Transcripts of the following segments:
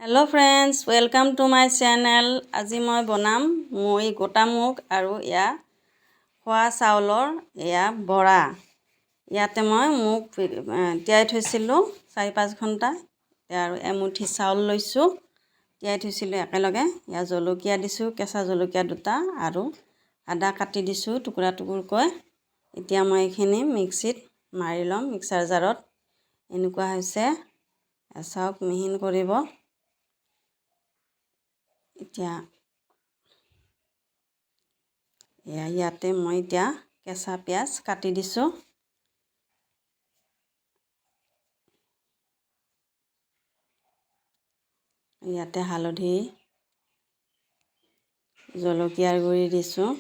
Hello friends, welcome to my channel. আজি মই বনাম মই গোটা মুগ আৰু খোৱা চাউলৰ বৰা। ইয়াতে মই মুগ তিয়াই থৈছিলোঁ 4-5 ঘণ্টা আৰু এমুঠি চাউল লৈছোঁ, তিয়াই থৈছিলোঁ একেলগে। জলকীয়া দিছোঁ, কেঁচা জলকীয়া 2টা আৰু আদা কাটি দিছোঁ টুকুৰা টুকুৰকৈ। এতিয়া মই এইখিনি মিক্সিত মাৰি ল'ম, মিক্সাৰ জাৰত। এনেকুৱা হৈছে, চাওক মিহিন কৰিব। এতিয়া ইয়াতে মই এতিয়া কেঁচা পিঁয়াজ কাটি দিছোঁ। ইয়াতে হালধি, জলকীয়াৰ গুড়ি দিছোঁ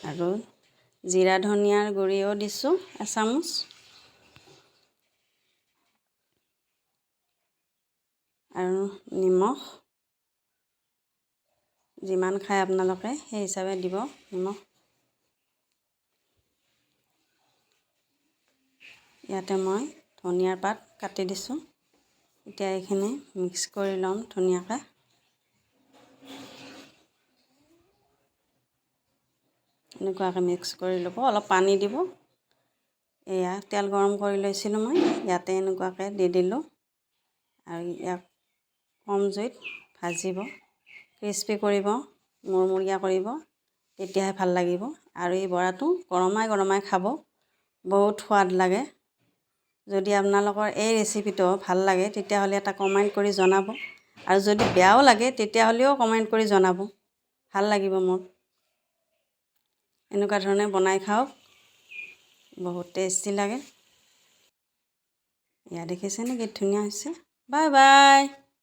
আৰু জিৰা ধনিয়াৰ গুড়িও দিছোঁ এচামুচ। আৰু নিমখ যিমান খায় আপোনালোকে সেই হিচাপে দিব নিমখ। ইয়াতে মই ধনিয়াৰ পাত কাটি দিছোঁ। এতিয়া এইখিনি মিক্স কৰি ল'ম ধুনীয়াকৈ। এনেকুৱাকৈ মিক্স কৰি ল'ব, অলপ পানী দিব। তেল গৰম কৰি লৈছিলোঁ মই, ইয়াতে এনেকুৱাকৈ দি দিলোঁ আৰু ইয়াক কম জুইত ভাজিব, ক্ৰিস্পি কৰিব, মুৰমুৰীয়া কৰিব, তেতিয়াহে ভাল লাগিব। আৰু এই বৰাটো গৰমাই গৰমাই খাব, বহুত সোৱাদ লাগে। যদি আপোনালোকৰ এই ৰেচিপিটো ভাল লাগে তেতিয়াহ'লে এটা কমেণ্ট কৰি জনাব, আৰু যদি বেয়াও লাগে তেতিয়াহ'লেও কমেণ্ট কৰি জনাব, ভাল লাগিব মোৰ। এনেকুৱা ধৰণে বনাই খাওক, বহুত টেষ্টি লাগে। দেখিছেনে কি ধুনীয়া হৈছে। Bye bye.